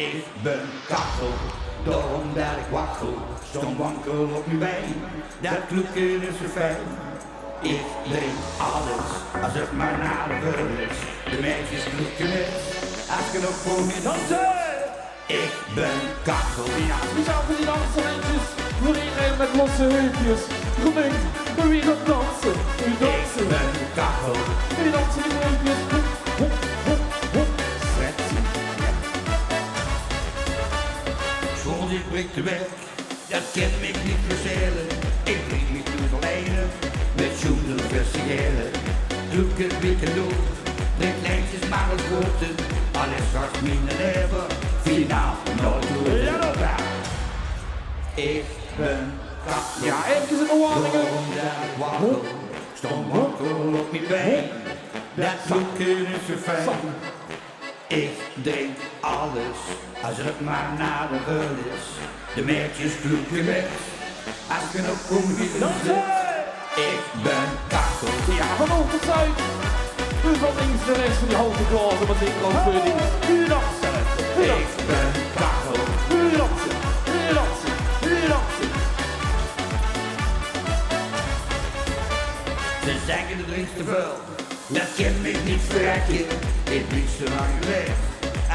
Ik ben Kachel, daarom dat ik wachel. Stond wankel op mijn been, dat kloeken is zo fijn. Ik drink alles, als het maar naar de wil is. De meisjes kloeken het, als je nog voor me dansen. Ik ben Kachel. Ja, speciaal voor die dansementjes. Voor iedereen met losse heupjes. Gemengd, maar wie gaat dansen? Wie dansen? Ik ben Kachel. Wie dansen die heupjes? Hop, hop, hop. Sexy. School dit brengt de werk, dat kan ik niet verzelen. Ik breng me toe verleden, met schoenen versieren. Kloeken, wikken door, drink lijntjes maar als grote. Alles straks minder leven, finaal nooit door. Ja, dat daar. Ik ben Kachel. Ja, even een oorlingen. Stond wankel op mijn been, dat kloeken is zo fijn. Ik drink alles, als het maar naar de wil is. De meisjes kloeken met, als je nog komt wie dansen. Ik ben Kachel. Ja, van noord tot zuid. Van links naar rechts van die halve glazen met linkerhandvudding. U dansen. Ik ben Kachel. U dansen. U dansen. U dansen. Ze zeggen de drinks te veel, dat kan me niet verrekken. Ik blies zo lang weg,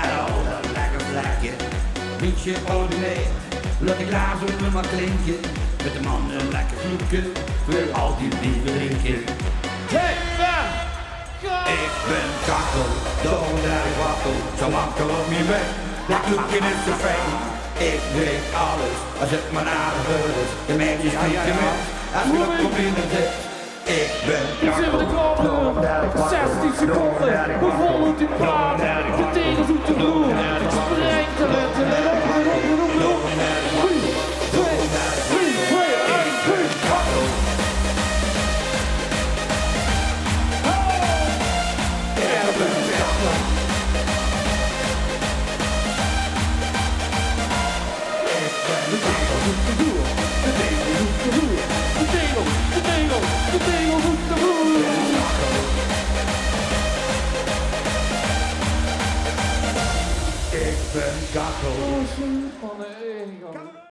en al dat lekker vlekje. Beetje ordinair, laat de glazen onder maar klinken. Met de mannen lekker vloeken, wil al die lieve drinken. Hey, man! Ik ben Kachel, daarom dat ik wachel. Zo wankel op mijn weg, dat kloeken is zo fijn. Ik drink alles, als het maar naar de wil is. De meisjes kloeken met, als je nog komt in de zit. Ik ben Kachel, de klappen, 16 seconden, we volgen die plaat, de tegels op de vloer, springt er het en op. 3, 2, 1, 3. Ik ben Kachel. Oh,